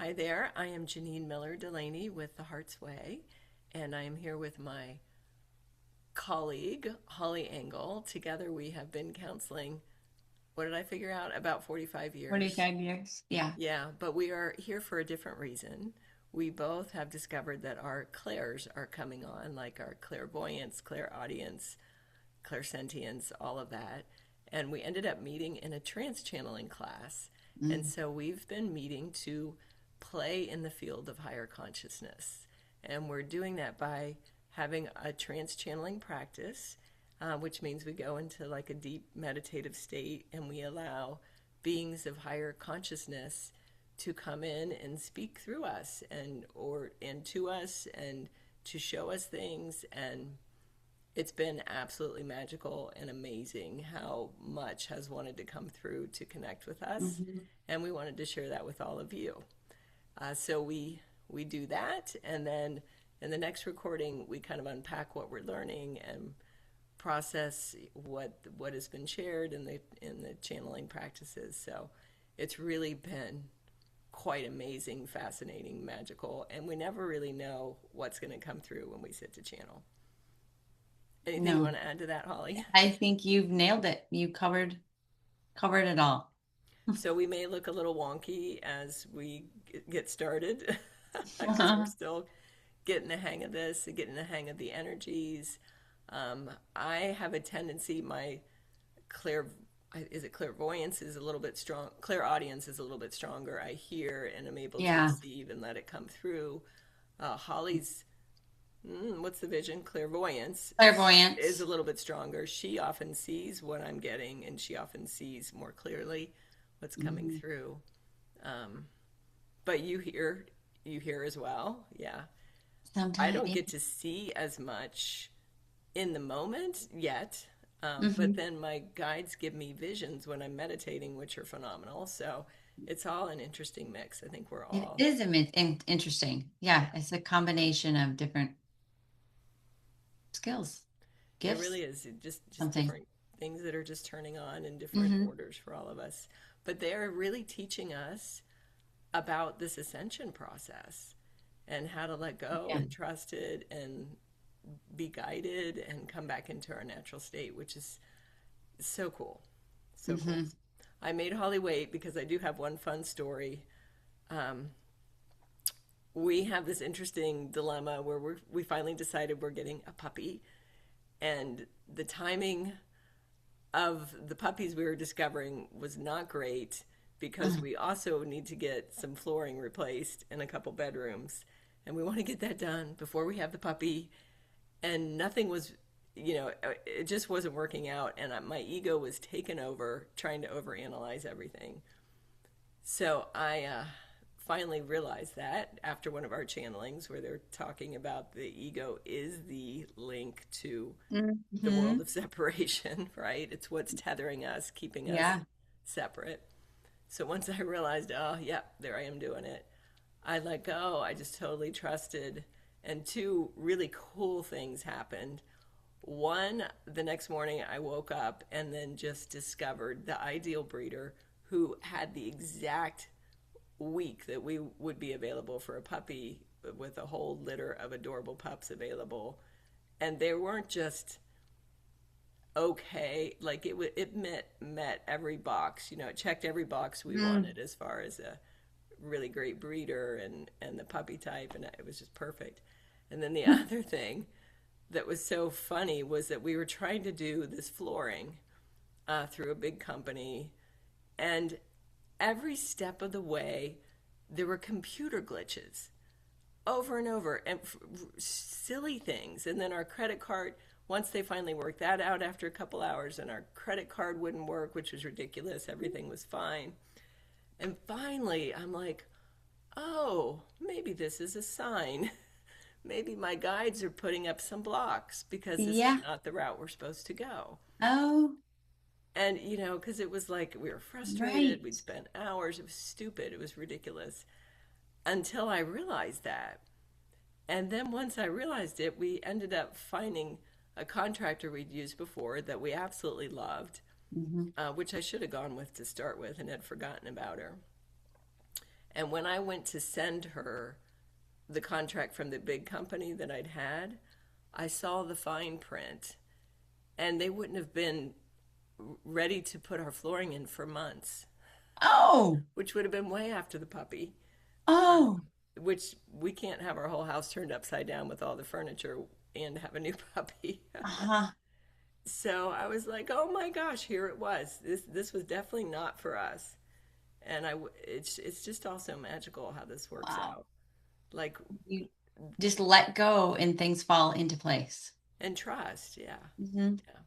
Hi there, I am Janine Miller Delaney with The Heart's Way, and I am here with my colleague, Holly Engel. Together we have been counseling, what did I figure out? About 45 years. 45 years. Yeah. Yeah, but we are here for a different reason. We both have discovered that our clairs are coming on, like our clairvoyance, clairaudience, clairsentience, all of that. And we ended up meeting in a trance channeling class. And Mm. so we've been meeting to play in the field of higher consciousness. And we're doing that by having a trance channeling practice, which means we go into like a deep meditative state and we allow beings of higher consciousness to come in and speak through us and to us and to show us things. And it's been absolutely magical and amazing how much has wanted to come through to connect with us, Mhm. and we wanted to share that with all of you. So we do that, and then in the next recording, we kind of unpack what we're learning and process what has been shared in the channeling practices. So it's really been quite amazing, fascinating, magical, and we never really know what's going to come through when we sit to channel. Anything you No, want to add to that, Holly? I think you've nailed it. You covered it all. So we may look a little wonky as we get started because we're still getting the hang of this, getting the hang of the energies. I have a tendency, my clair is it clairvoyance is a little bit strong, clairaudience is a little bit stronger. I hear and am able to Yeah. receive and let it come through. Holly's what's the vision? Clairvoyance is a Clairvoyance. little bit stronger. She often sees what I'm getting, and she often sees more clearly what's coming Mhm. through. Um, but you hear as well. Yeah, I Sometimes. don't Yeah. get to see as much in the moment yet. But Hmm. then my guides give me visions when I'm meditating, which are phenomenal. So it's all an interesting mix. I think we're It all, is interesting. Yeah, yeah, it's a combination of different skills, it gifts, really is just something. different things that are just turning on in different Hmm. orders for all of us. But they're really teaching us about this ascension process and how to let go Yeah. and trust it and be guided and come back into our natural state, which is so cool. So cool. Hmm. I made Holly wait because I do have one fun story. Um, we have this interesting dilemma where we finally decided we're getting a puppy, and the timing of the puppies we were discovering was not great because we also need to get some flooring replaced in a couple bedrooms. And we want to get that done before we have the puppy. And nothing was, it just wasn't working out. And my ego was taken over trying to overanalyze everything. So I finally realized that after one of our channelings where they're talking about the ego is the link to the world Hmm. of separation, right? It's what's tethering us, keeping us Yeah. separate. So once I realized, oh, yeah, there I am doing it, I let go. I just totally trusted. And two really cool things happened. One, the next morning I woke up and then just discovered the ideal breeder who had the exact week that we would be available for a puppy with a whole litter of adorable pups available. And they weren't just okay. Like it met every box. It checked every box we Mm. wanted as far as a really great breeder and the puppy type, and it was just perfect. And then the other thing that was so funny was that we were trying to do this flooring through a big company, and every step of the way there were computer glitches over and over and silly things. And then our credit card, once they finally worked that out after a couple hours, and our credit card wouldn't work, which was ridiculous. Everything was fine. And finally, I'm like, oh, maybe this is a sign. Maybe my guides are putting up some blocks because this is Yeah. not the route we're supposed to go. Oh, And, because it was like we were frustrated, right. we'd spent hours, it was stupid, it was ridiculous until I realized that. And then once I realized it, we ended up finding a contractor we'd used before that we absolutely loved, Hmm. which I should have gone with to start with and had forgotten about her. And when I went to send her the contract from the big company that I'd had, I saw the fine print, and they wouldn't have been ready to put our flooring in for months, Oh, which would have been way after the puppy, oh, which we can't have our whole house turned upside down with all the furniture and have a new puppy. uh-huh. So I was like, "Oh my gosh, here it was. This was definitely not for us." And it's just also magical how this works Wow. out. Like, You just let go and things fall into place. and trust, yeah. Hmm. Yeah.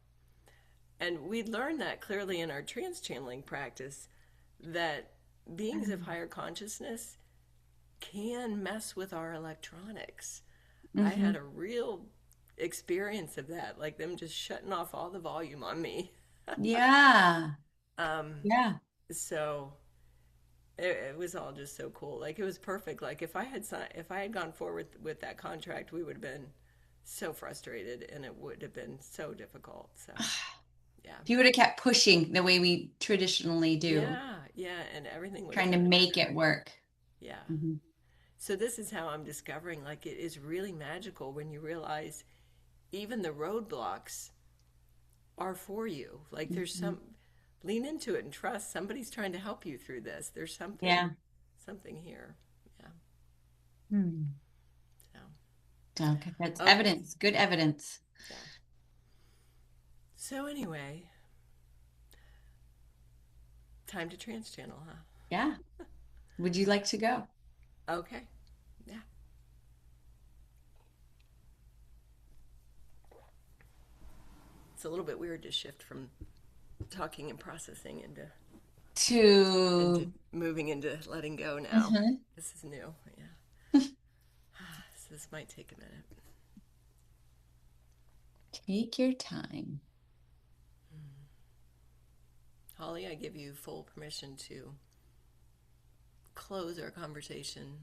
And we learned that clearly in our trance channeling practice, that beings of higher consciousness can mess with our electronics. I Hmm. had a real experience of that, like them just shutting off all the volume on me. Yeah. Um, Yeah. so it was all just so cool. Like it was perfect. Like if I had gone forward with that contract, we would have been so frustrated, and it would have been so difficult. So yeah, If you would have kept pushing the way we traditionally do, yeah, and everything would have trying to had to make it work. yeah. Hmm. So this is how I'm discovering like it is really magical when you realize even the roadblocks are for you. Like there's Hmm. some lean into it and trust somebody's trying to help you through this. There's Yeah. something here. Yeah. Hmm. So Okay, that's okay. evidence, good evidence. Yeah. So anyway, time to trans channel, huh? Yeah. Would you like to go? Okay. Yeah. It's a little bit weird to shift from talking and processing into To moving into letting go now. Mhm. This is new. Yeah. So this might take a minute. Take your time. Holly, I give you full permission to close our conversation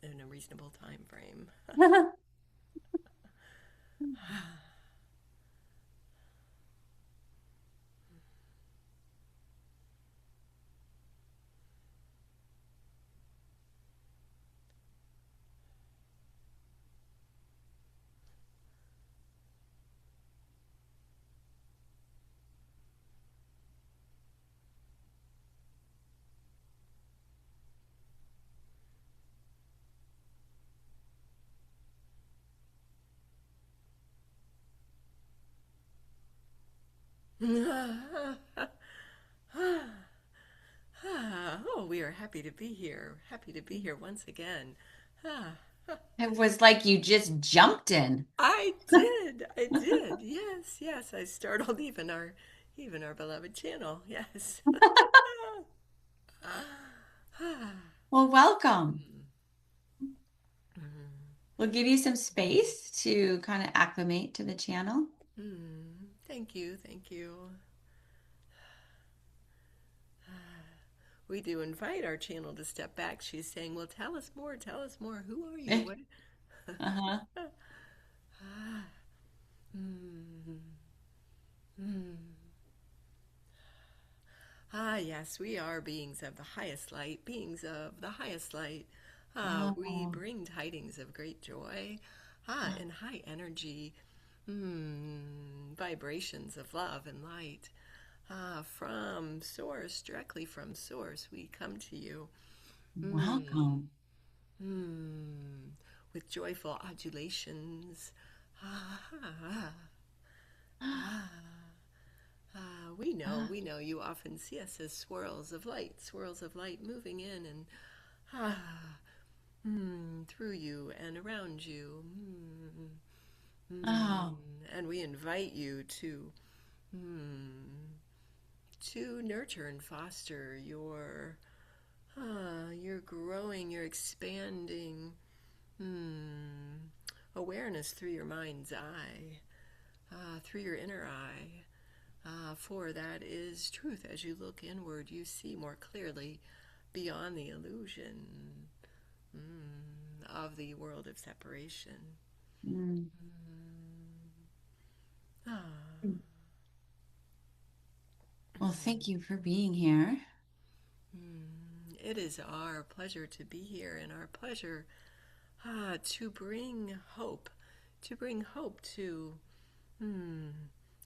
in a reasonable time frame. Oh, we are happy to be here. Happy to be here once again. It was like you just jumped in. I did. I did. Yes, yes. I startled even our beloved channel. Yes. Well, welcome. We'll give you some space to kind of acclimate to the channel. Thank you. Thank you. We do invite our channel to step back. She's saying, "Well, tell us more. Tell us more. Who are you? What?" Uh-huh. Hmm. Hmm. Ah, yes, we are beings of the highest light, beings of the highest light. We Oh. bring tidings of great joy, and high energy, vibrations of love and light. From Source, directly from Source, we come to you. Mm, Welcome. mm, with joyful adulations. Ah, ah, ah. We know you often see us as swirls of light moving in and ah, through you and around you. Oh, And we invite you to nurture and foster your growing, your expanding awareness through your mind's eye, through your inner eye. For that is truth. As you look inward, you see more clearly beyond the illusion of the world of separation. mm. Ah, Well, thank you for being here. it is our pleasure to be here and our pleasure to bring hope hmm,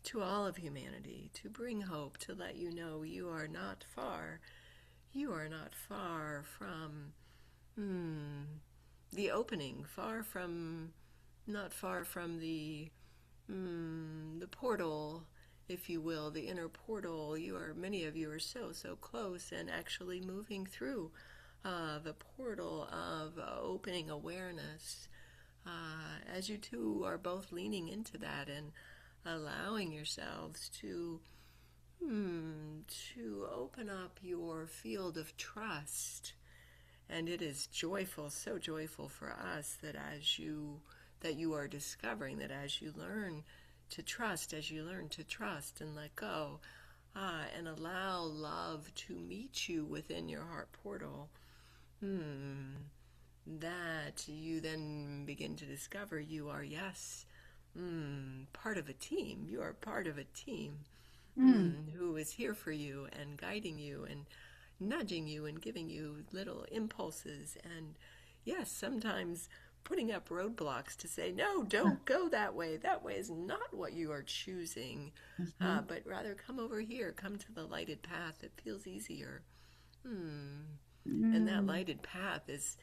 to all of humanity, to bring hope, to let you know you are not far. You are not far from hmm, the opening, not far from the portal, if you will, the inner portal. Many of you are so close and actually moving through the portal of opening awareness. As you two are both leaning into that and allowing yourselves to open up your field of trust. And it is joyful, so joyful for us that you are discovering that as you learn to trust and let go, and allow love to meet you within your heart portal, that you then begin to discover you are, yes, part of a team. You are part of a team Mm. who is here for you and guiding you and nudging you and giving you little impulses, and yes, sometimes putting up roadblocks to say, no, don't go that way. That way is not what you are choosing, Mhm. but rather come over here, come to the lighted path. It feels easier. And that Mm. lighted path is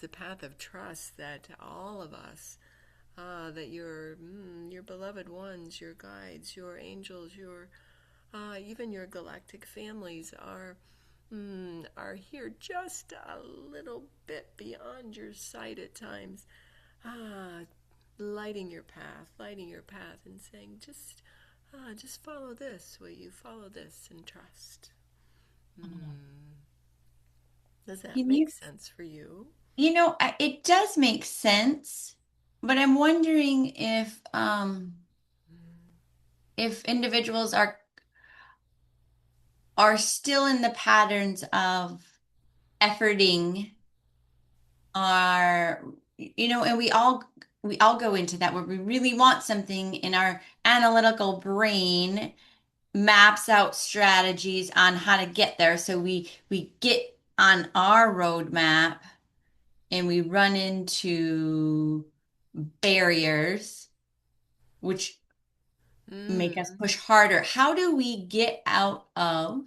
the path of trust that all of us, that your beloved ones, your guides, your angels, your even your galactic families are here just a little bit beyond your sight at times, ah, lighting your path, and saying, just follow this. Will you follow this and trust? Does that Can make you, sense for you? it does make sense, but I'm wondering if individuals are still in the patterns of efforting our, and we all go into that where we really want something in our analytical brain maps out strategies on how to get there. So we get on our roadmap and we run into barriers which make us Mm. push harder. How do we get out of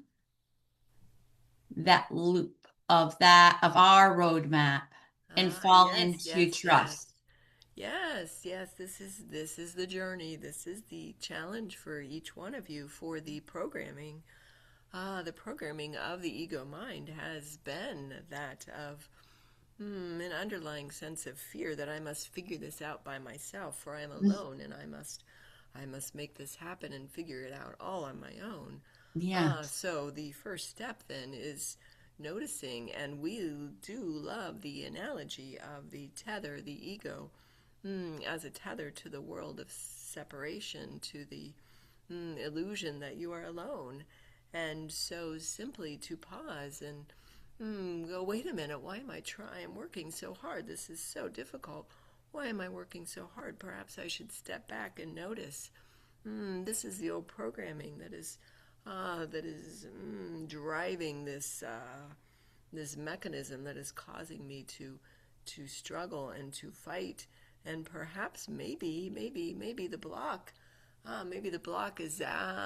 that loop of our roadmap and fall Yes, into yes, yes. trust? Yes, yes, this is the journey. This is the challenge for each one of you for the programming. The programming of the ego mind has been that of an underlying sense of fear that I must figure this out by myself, for I am alone, and I must make this happen and figure it out all on my own. Yeah. So the first step then is noticing, and we do love the analogy of the tether, the ego, as a tether to the world of separation, to the illusion that you are alone. And so simply to pause and go, wait a minute, why am I trying? I'm working so hard. This is so difficult. Why am I working so hard? Perhaps I should step back and notice. This is the old programming that is driving this mechanism that is causing me to struggle and to fight, and perhaps maybe the block is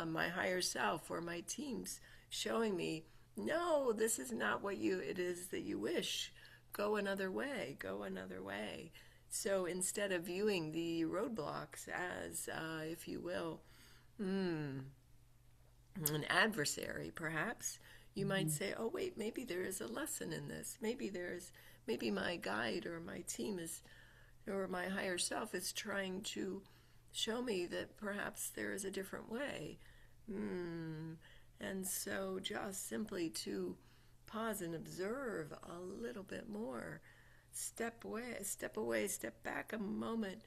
my higher self or my teams showing me, no, this is not what it is that you wish. Go another way. So instead of viewing the roadblocks as, if you will, an adversary, perhaps, you might Mhm. say, oh, wait, maybe there is a lesson in this. Maybe my guide or my team or my higher self is trying to show me that perhaps there is a different way. And so just simply to pause and observe a little bit more. Step back a moment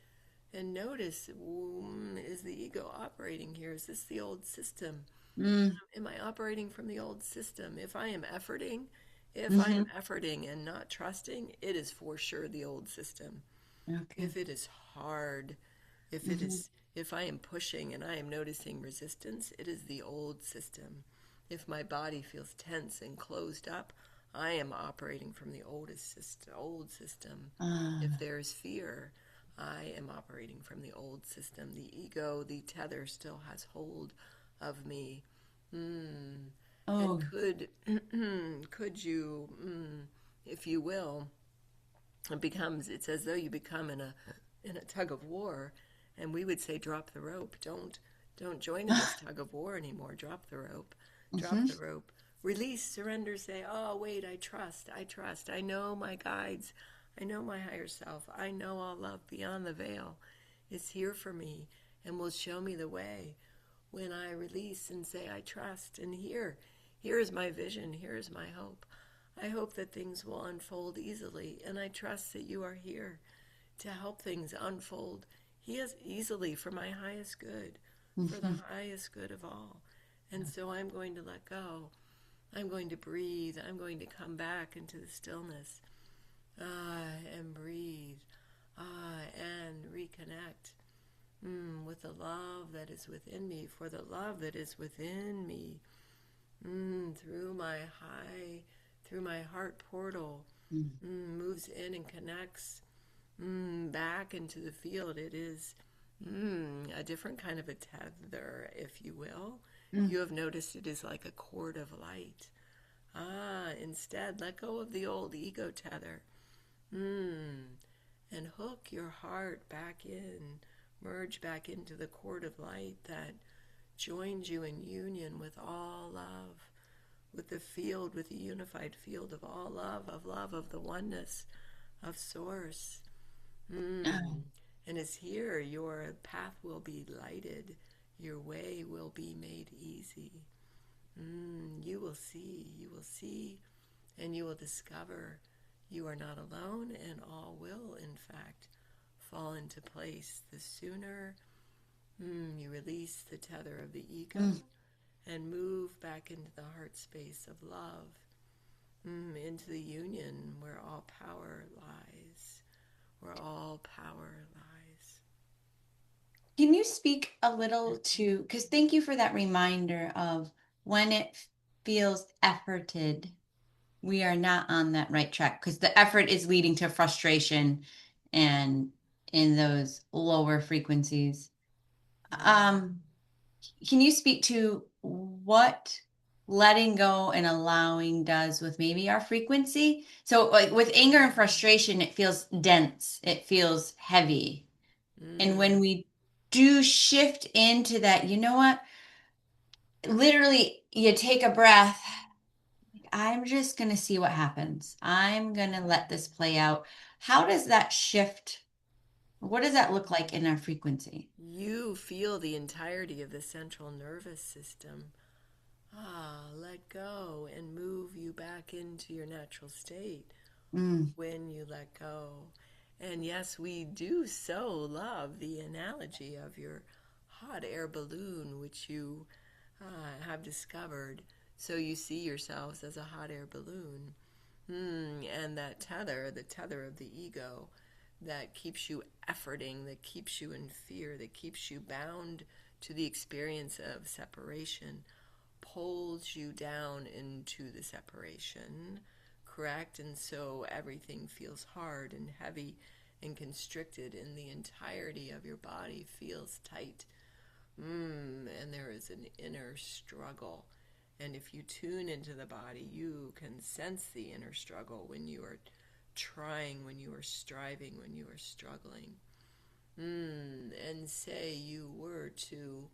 and notice, is the ego operating here? Is this the old system? Mm. Am I operating from the old system? If I am Hmm. efforting and not trusting, it is for sure the old system. Okay. If it is hard, Hmm. if I am pushing and I am noticing resistance, it is the old system. If my body feels tense and closed up, I am operating from the old system. If Ah. there's fear, I am operating from the old system. The ego, the tether still has hold of me. Mm. And Oh. could you, if you will, it's as though you become in a tug of war, and we would say drop the rope. Don't join in this tug of war anymore. Drop the rope. Drop Hmm. the rope. Release, surrender, say, oh wait, I trust. I know my guides. I know my higher self. I know all love beyond the veil is here for me and will show me the way. When I release and say I trust, and here is my vision, here is my hope. I hope that things will unfold easily, and I trust that you are here to help things unfold easily for my highest good, for the Hmm. highest good of all. And so I'm going to let go. I'm going to breathe. I'm going to come back into the stillness. And breathe. And reconnect with the love that is within me, for the love that is within me, through through my heart portal, moves in and connects back into the field. It is a different kind of a tether, if you will. You have noticed it is like a cord of light. Instead, let go of the old ego tether. And hook your heart back in, merge back into the cord of light that joins you in union with all love, with the field, with the unified field of all love, of the oneness of Source. And as here, your path will be lighted, your way will be made easy. You will see, and you will discover you are not alone, and all will, in fact, fall into place. The sooner you release the tether of the ego and move back into the heart space of love, into the union where all power lies, where all power lies. Can you speak a little to, because thank you for that reminder of when it feels efforted, we are not on that right track because the effort is leading to frustration and in those lower frequencies. Um, can you speak to what letting go and allowing does with maybe our frequency? So, like with anger and frustration, it feels dense, it feels heavy. And when Mm. we do shift into that, you know what? Literally, you take a breath. I'm just going to see what happens. I'm going to let this play out. How does that shift? What does that look like in our frequency? You feel the entirety of the central nervous system. Let go and move you back into your natural state Mm, when you let go. And yes, we do so love the analogy of your hot air balloon, which you have discovered. So you see yourselves as a hot air balloon. And that tether, the tether of the ego, that keeps you efforting, that keeps you in fear, that keeps you bound to the experience of separation, pulls you down into the separation, correct? And so everything feels hard and heavy and constricted, and the entirety of your body feels tight. And there is an inner struggle. And if you tune into the body, you can sense the inner struggle when you are trying, when you are striving, when you are struggling. And say you were to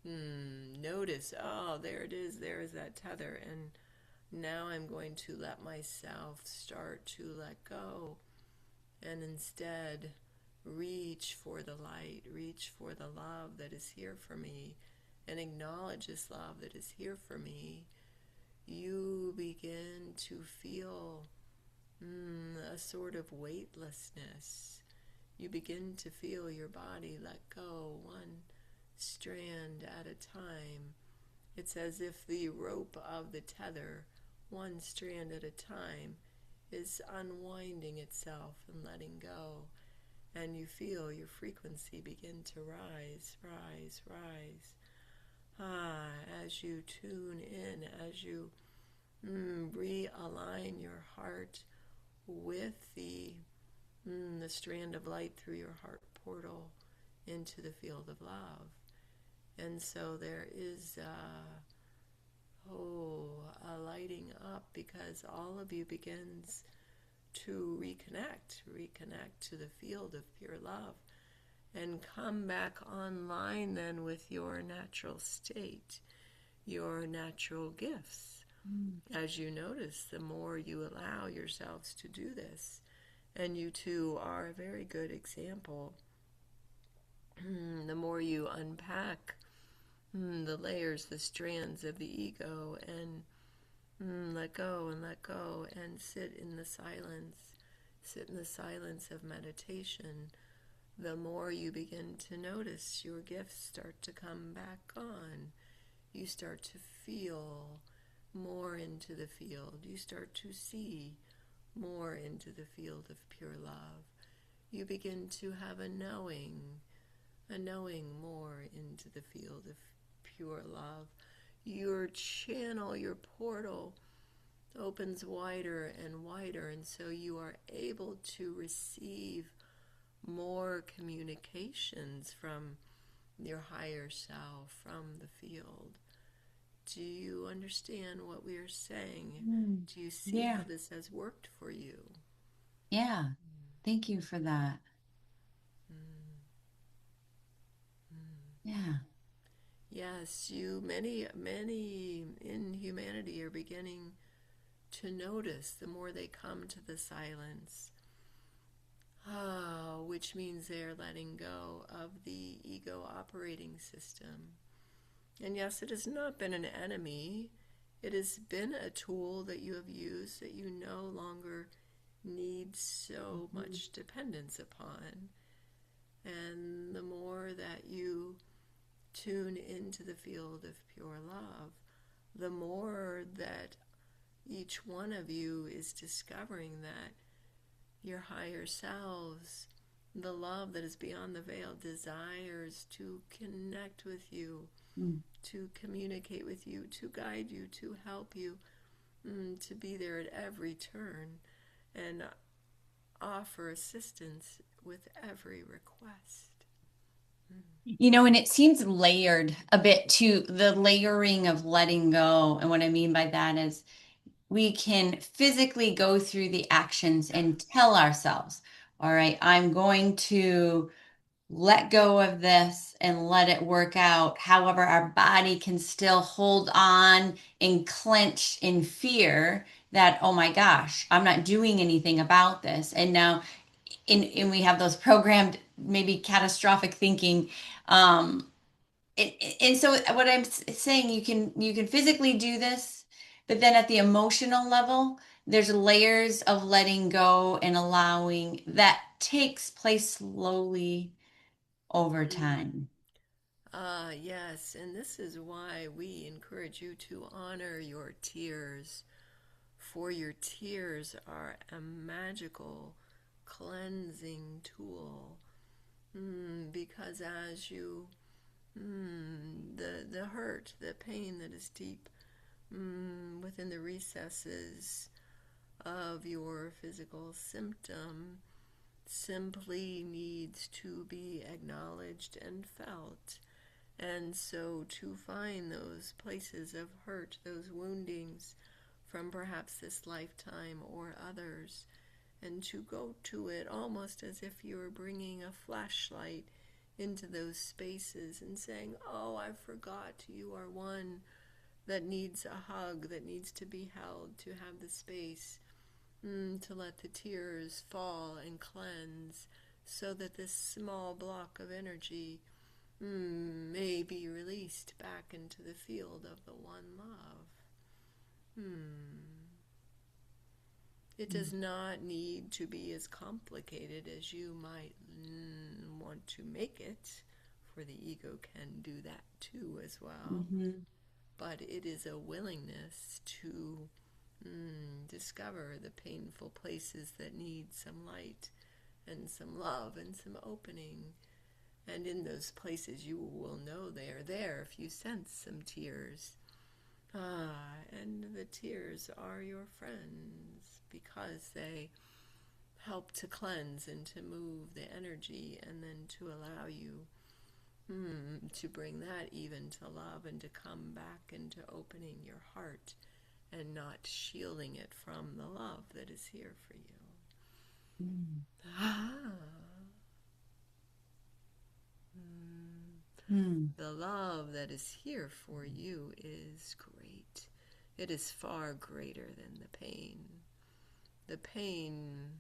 notice, oh, there it is, there is that tether. And now I'm going to let myself start to let go and instead reach for the light, reach for the love that is here for me, and acknowledge this love that is here for me. You begin to feel a sort of weightlessness. You begin to feel your body let go one strand at a time. It's as if the rope of the tether, one strand at a time, is unwinding itself and letting go. And you feel your frequency begin to rise, rise, rise. As you tune in, as you realign your heart with the strand of light through your heart portal into the field of love. And so there is a lighting up because all of you begins to reconnect to the field of pure love and come back online then with your natural state, your natural gifts. As you notice, the more you allow yourselves to do this, and you two are a very good example, the more you unpack the layers, the strands of the ego, and let go and sit in the silence of meditation, the more you begin to notice your gifts start to come back on. You start to feel more into the field. You start to see more into the field of pure love. You begin to have a knowing more into the field of pure love. Your channel, your portal opens wider and wider, and so you are able to receive more communications from your higher self, from the field. Do you understand what we are saying? Do you see Yeah. how this has worked for you? Yeah. Thank you for that. Yeah. Yes, many in humanity are beginning to notice the more they come to the silence, which means they're letting go of the ego operating system. And yes, it has not been an enemy. It has been a tool that you have used that you no longer need so much dependence upon. And the more that you tune into the field of pure love, the more that each one of you is discovering that your higher selves, the love that is beyond the veil, desires to connect with you, Mm. to communicate with you, to guide you, to help you, to be there at every turn and offer assistance with every request. And it seems layered a bit to the layering of letting go. And what I mean by that is we can physically go through the actions and tell ourselves, all right, I'm going to let go of this and let it work out. However, our body can still hold on and clench in fear that, oh my gosh, I'm not doing anything about this. And now, and we have those programmed, maybe catastrophic thinking. And so what I'm saying, you can physically do this, but then at the emotional level, there's layers of letting go and allowing that takes place slowly over time. Yes, and this is why we encourage you to honor your tears, for your tears are a magical cleansing tool. Because as you, the hurt, the pain that is deep within the recesses of your physical symptom simply needs to be acknowledged and felt. And so to find those places of hurt, those woundings from perhaps this lifetime or others, and to go to it almost as if you were bringing a flashlight into those spaces and saying, oh, I forgot you are one that needs a hug, that needs to be held, to have the space to let the tears fall and cleanse so that this small block of energy may be released back into the field of the one love. It does not need to be as complicated as you might want to make it, for the ego can do that too as well. Mhm. But it is a willingness to discover the painful places that need some light and some love and some opening. And in those places you will know they are there if you sense some tears. And the tears are your friends because they help to cleanse and to move the energy, and then to allow you to bring that even to love and to come back into opening your heart and not shielding it from the love that is here for you. Mm. Ah. Mm. The love that is here for you is great. It is far greater than the pain. The pain,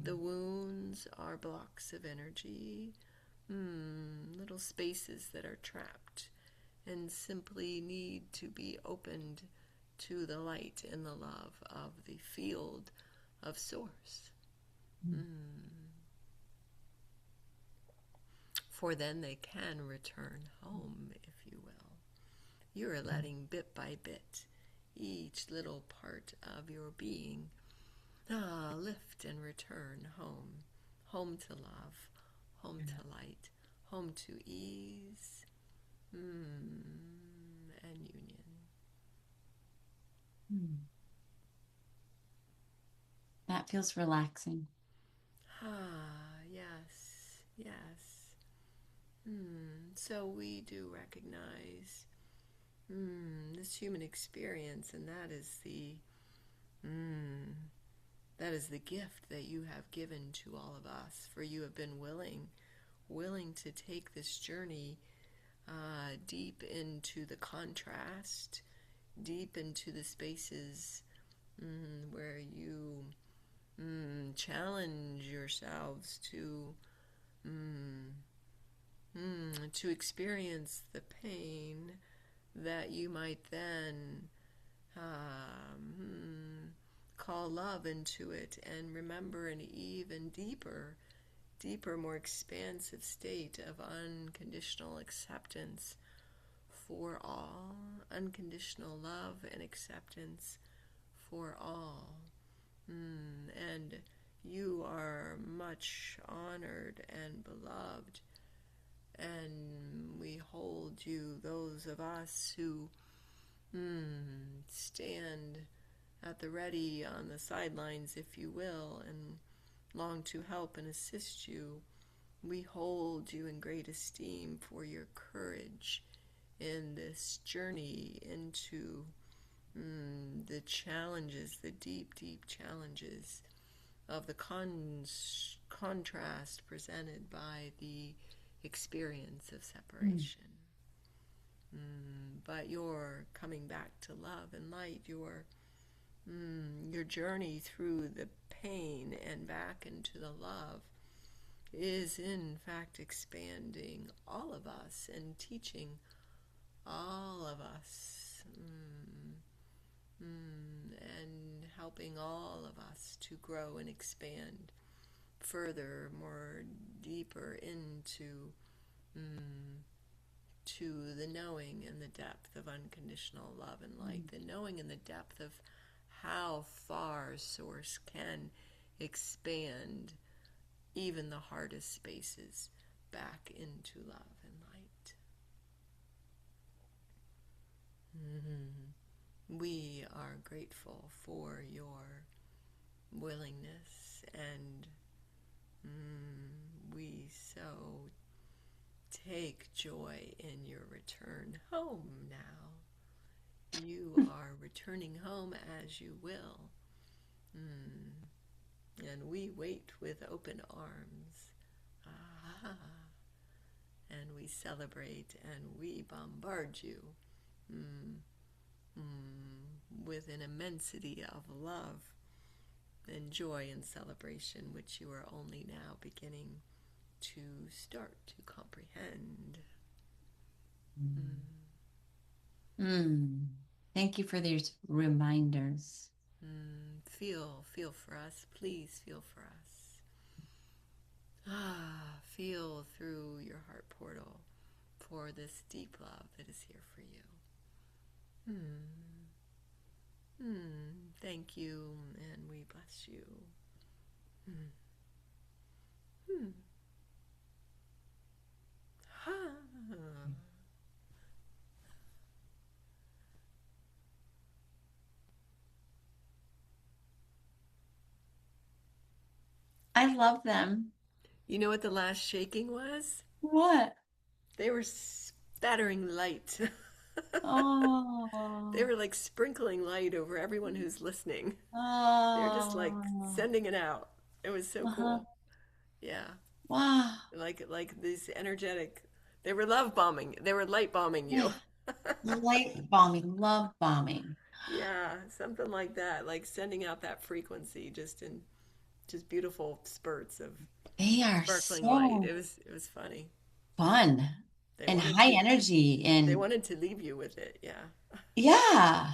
the wounds are blocks of energy, little spaces that are trapped and simply need to be opened to the light and the love of the field of Source. For then they can return home, if you will. You are letting bit by bit each little part of your being lift and return home. Home to love, home to light, home to ease and union. Mm. That feels relaxing. Yes, yes. So we do recognize this human experience, and that is the gift that you have given to all of us. For you have been willing to take this journey deep into the contrast, deep into the spaces where you challenge yourselves to experience the pain that you might then call love into it, and remember an even deeper, more expansive state of unconditional acceptance for all, unconditional love and acceptance for all. And you are much honored and beloved, and we hold you, those of us who stand at the ready on the sidelines, if you will, and long to help and assist you. We hold you in great esteem for your courage in this journey into the challenges, the deep, deep challenges of the contrast presented by the experience of separation. But your coming back to love and light, your journey through the pain and back into the love is in fact expanding all of us and teaching all of us and helping all of us to grow and expand further, more deeper into to the knowing and the depth of unconditional love and light, the knowing and the depth of how far Source can expand even the hardest spaces back into love and light. We are grateful for your willingness, and we so take joy in your return home now. You are returning home as you will. And we wait with open arms. And we celebrate and we bombard you with an immensity of love and joy and celebration, which you are only now beginning to start to comprehend. Thank you for these reminders. Feel for us. Please feel for us. Feel through your heart portal for this deep love that is here for you. Thank you, and we bless you. love them. You know what the last shaking was? What? They were spattering light. They Oh, were like sprinkling light over everyone who's listening. They're just like oh, sending it out. It was so uh-huh. cool. Yeah. Wow. Like these energetic, they were love bombing. They were light bombing you. Light bombing, love bombing. Yeah, something like that. Like sending out that frequency just in just beautiful spurts of They are sparkling light. so It was funny. fun They and wanted high to energy they and wanted to leave you with it. Yeah. yeah.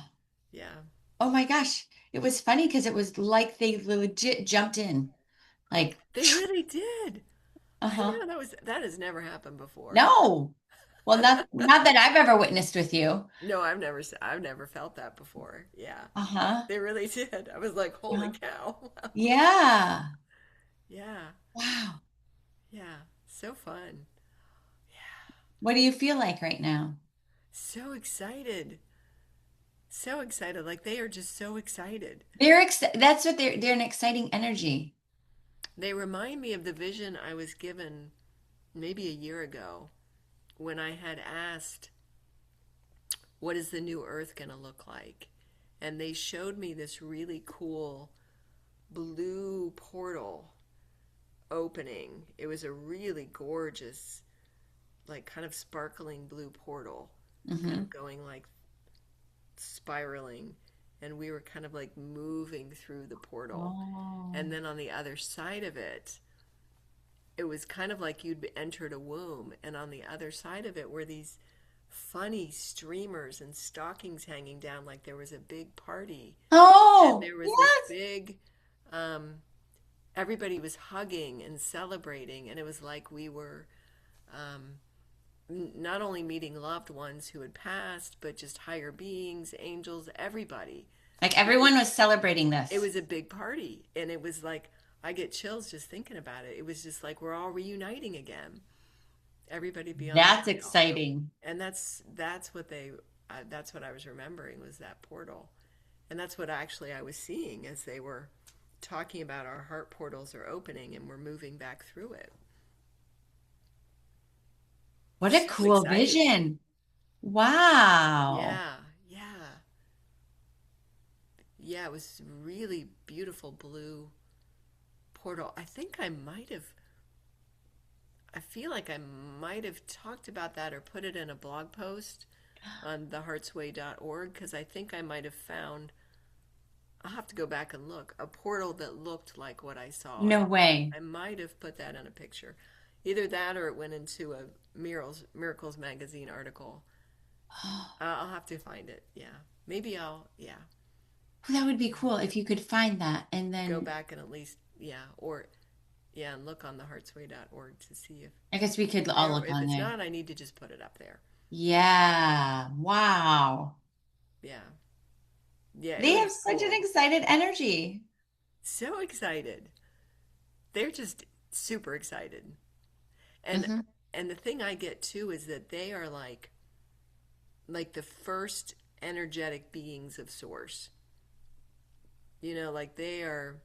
Yeah. Oh my gosh. It was funny because it was like they legit jumped in. Like, They really did. I uh-huh. know that has never happened before. No. Well, not that I've ever witnessed with you. No, I've never felt that before. Yeah. Uh-huh. They really did. I was like, "Holy Uh-huh. cow." Yeah. Yeah. Wow. Yeah. So fun. What do you feel like right now? So excited. So excited. Like they are just so excited. That's what they're an exciting energy. They remind me of the vision I was given maybe a year ago when I had asked, "What is the new earth going to look like?" And they showed me this really cool blue portal opening. It was a really gorgeous, like kind of sparkling blue portal, kind Mm-hmm. of going like spiraling. And we were kind of like moving through the portal. Oh. And then on the other side of it, it was kind of like you'd entered a womb. And on the other side of it were these funny streamers and stockings hanging down like there was a big party. And Oh, there was this yes. big, um, everybody was hugging and celebrating. And it was like we were um, not only meeting loved ones who had passed, but just higher beings, angels, everybody. Like It was everyone was celebrating it this. was a big party, and it was like I get chills just thinking about it. It was just like we're all reuniting again. Everybody beyond the That's veil, exciting. and that's what I was remembering was that portal, and that's what actually I was seeing as they were talking about our heart portals are opening and we're moving back through it. What a So cool exciting. vision. Wow. Yeah, yeah. Yeah, it was really beautiful blue portal. I feel like I might have talked about that or put it in a blog post on theheartsway.org because I think I might have found, I'll have to go back and look, a portal that looked like what I saw. No way. I might have put that in a picture. Either that or it went into a Miracles magazine article. I'll have to find it. Yeah. Maybe yeah. That would be Yeah. cool if you could find that. And Go then back and at least, yeah, or yeah, and look on theheartsway.org to see if I guess we could it's all there. look If on it's there. not, I need to just put it up there. Yeah. Wow. Yeah. Yeah, it They have was such an cool. excited energy. So excited. They're just super excited. And Hmm. and the thing I get too is that they are like the first energetic beings of source. Like they are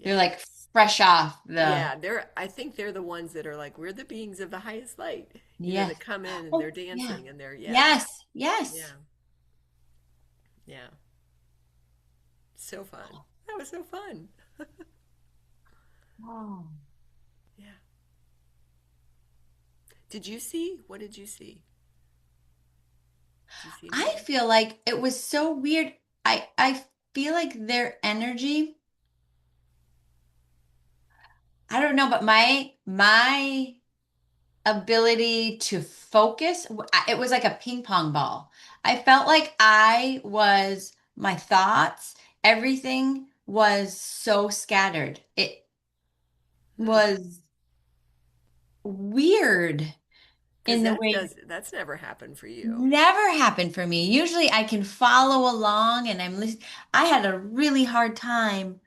They're yeah. like fresh off the, Yeah, I think they're the ones that are like we're the beings of the highest light. yes. That come in and they're Oh, yeah. dancing and they're yeah. Yes. Yes. Yeah. Yeah. So fun. That was so fun. Oh. Yeah. Did you see? What did you see? Did you see I anything? feel like it was so weird. I feel like their energy, I don't know, but my ability to focus, it was like a ping pong ball. I felt like my thoughts, everything was so scattered. It Hmm. was weird Because in the way that's never happened for you. never happened for me. Usually I can follow along and I'm listening. I had a really hard time.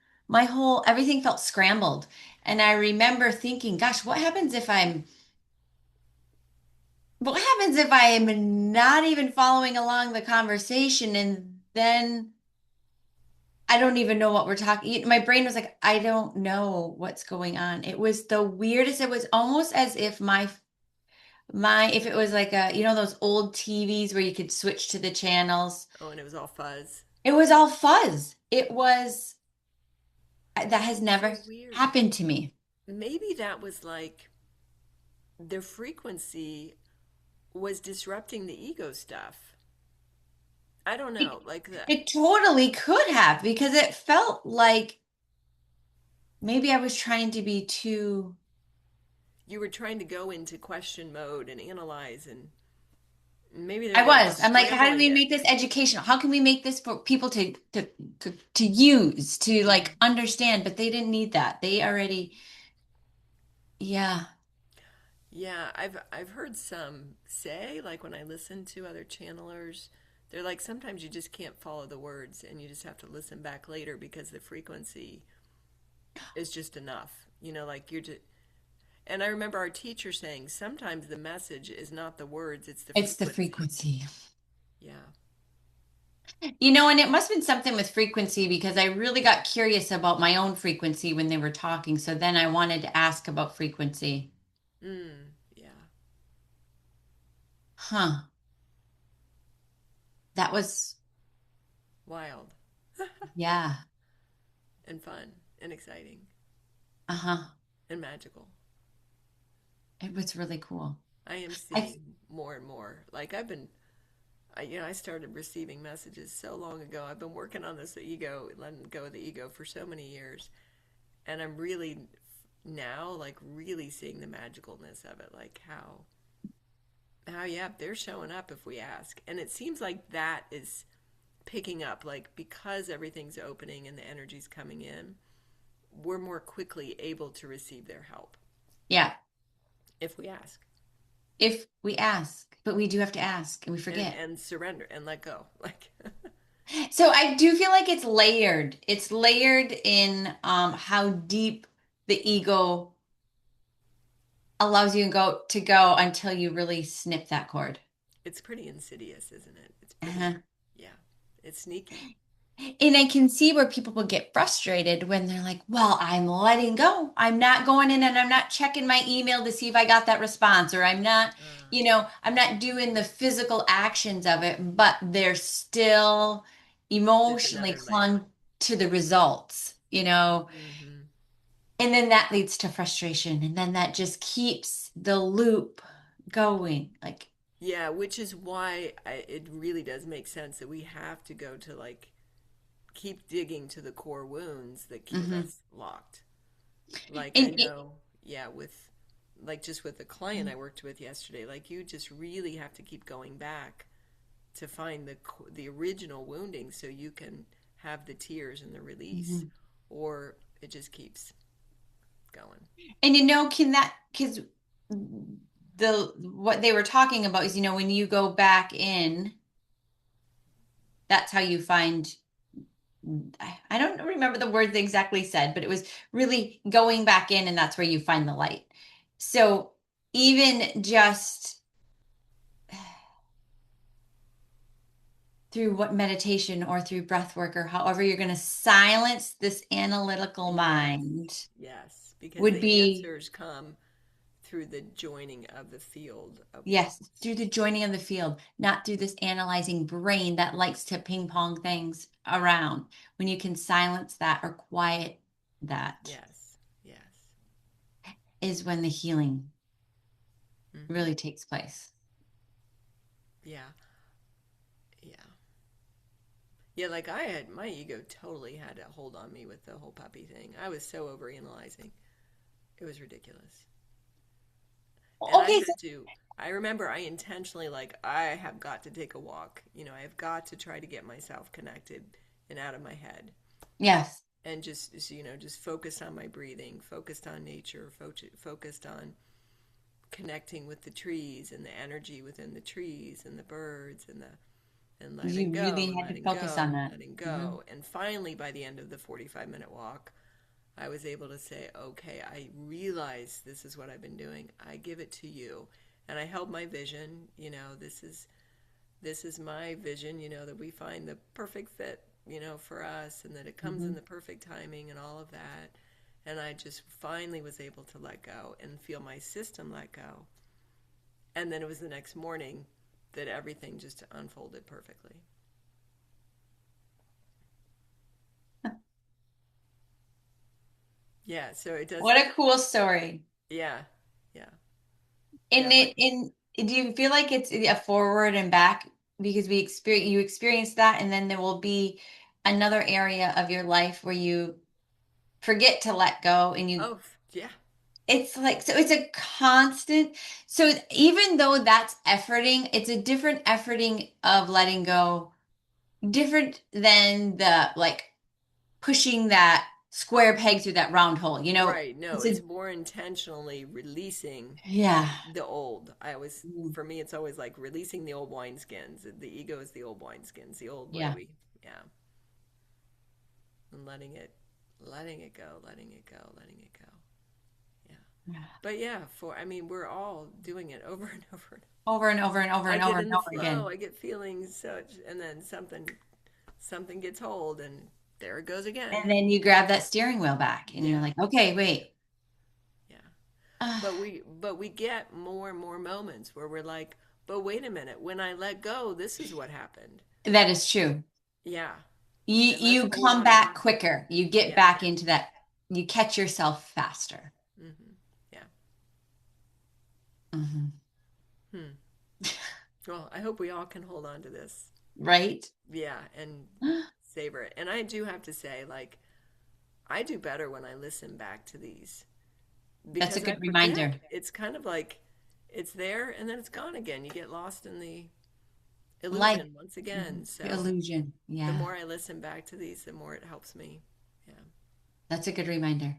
Everything felt scrambled. And I remember thinking, gosh, what happens if I am not even following along the conversation and then I don't even know what we're talking. My brain was like, I don't know what's going on. It was the weirdest. It was almost as if if it was like those old TVs where you could switch to the channels. Oh, and it was all fuzz. It was all fuzz. It was that has That's so never weird. happened to me. Maybe that was like the frequency was disrupting the ego stuff. I don't It, know. Like the it totally could have because it felt like maybe I was trying to be too. you were trying to go into question mode and analyze, and maybe I they're like was. I'm like, how do scrambling we it. make this educational? How can we make this for people to use, to like Hmm. understand? But they didn't need that. They already, yeah. Yeah, I've heard some say, like when I listen to other channelers, they're like sometimes you just can't follow the words and you just have to listen back later because the frequency is just enough. Like you're just. And I remember our teacher saying sometimes the message is not the words, it's the It's the frequency. frequency. Yeah. And it must have been something with frequency because I really got curious about my own frequency when they were talking. So then I wanted to ask about frequency. Yeah. Huh. That was, Wild yeah. and fun and exciting Uh-huh. and magical. It was really cool. I am I, seeing more and more. Like I started receiving messages so long ago. I've been working on this ego, letting go of the ego for so many years, and I'm really now like really seeing the magicalness of it, like how yeah, they're showing up if we ask. And it seems like that is picking up, like because everything's opening and the energy's coming in, we're more quickly able to receive their help yeah, if we ask if we ask, but we do have to ask and we and forget. and surrender and let go. Like So I do feel like it's layered. It's layered in how deep the ego allows you to go until you really snip that cord. it's pretty insidious, isn't it? It's pretty, Uh-huh. yeah, it's sneaky. And I can see where people will get frustrated when they're like, well, I'm letting go. I'm not going in and I'm not checking my email to see if I got that response, or Uh, I'm not doing the physical actions of it, but they're still there's emotionally another layer. clung to the results. Hmm. And then that leads to frustration. And then that just keeps the loop going. Like, Yeah, which is why it really does make sense that we have to go to like keep digging to the core wounds that keep mhm. us locked. Like I And it, know, yeah, with like just with the client I worked with yesterday, like you just really have to keep going back to find the original wounding so you can have the tears and the release, mhm. or it just keeps going. And can that, because what they were talking about is, when you go back in, that's how you find, I don't remember the words they exactly said, but it was really going back in and that's where you find the light. So even just through what meditation or through breath work or however you're going to silence this analytical Yes, mind yes, because would the be, answers come through the joining of the field of yes, wounds. through the joining of the field, not through this analyzing brain that likes to ping pong things around. When you can silence that or quiet that Yes, yes. is when the healing Hmm. really takes place. Yeah, yeah. Yeah, like I had my ego totally had a hold on me with the whole puppy thing. I was so overanalyzing. It was ridiculous. And I Okay, so had to, I remember I intentionally, like, I have got to take a walk. I have got to try to get myself connected and out of my head. yes. And just focused on my breathing, focused on nature, focused on connecting with the trees and the energy within the trees and the birds and letting You go really and had to letting focus go on and that. letting Hmm. go. And finally, by the end of the 45-minute walk, I was able to say, okay, I realize this is what I've been doing. I give it to you. And I held my vision, this is my vision, that we find the perfect fit for us, and that it comes in Mhm. the perfect timing and all of that. And I just finally was able to let go and feel my system let go. And then it was the next morning that everything just unfolded perfectly. Yeah, so it What doesn't, a cool story. yeah, yeah, yeah, In like, it, do you feel like it's a forward and back because you experience that, and then there will be another area of your life where you forget to let go, and oh, yeah, it's like, so it's a constant. So even though that's efforting, it's a different efforting of letting go, different than the like pushing that square peg through that round hole. right. No, It's it's a, more intentionally releasing yeah. the old. For me, it's always like releasing the old wineskins. The ego is the old wineskins, the old way Yeah. yeah, and letting it go, letting it go, letting it go. Yeah. But yeah, I mean, we're all doing it over and over and Over and over and over I and over get and in the over flow, again. I get feelings such, and then something gets hold, and there it goes And again. then you grab that steering wheel back and you're Yeah, like, okay, wait. yeah. Ah, But we get more and more moments where we're like, but wait a minute, when I let go, this is what happened. that is true. Yeah, You and let's you hold come on to back that. quicker. You get Yeah. back into that. You catch yourself faster. Yeah. Hmm. Hmm. Well, I hope we all can hold on to this. Right? Yeah, and savor it. And I do have to say, like, I do better when I listen back to these That's a because I good forget. reminder. It's kind of like it's there and then it's gone again. You get lost in the Like, illusion once again. mhm, So illusion. the Yeah. more I listen back to these, the more it helps me. Yeah. That's a good reminder.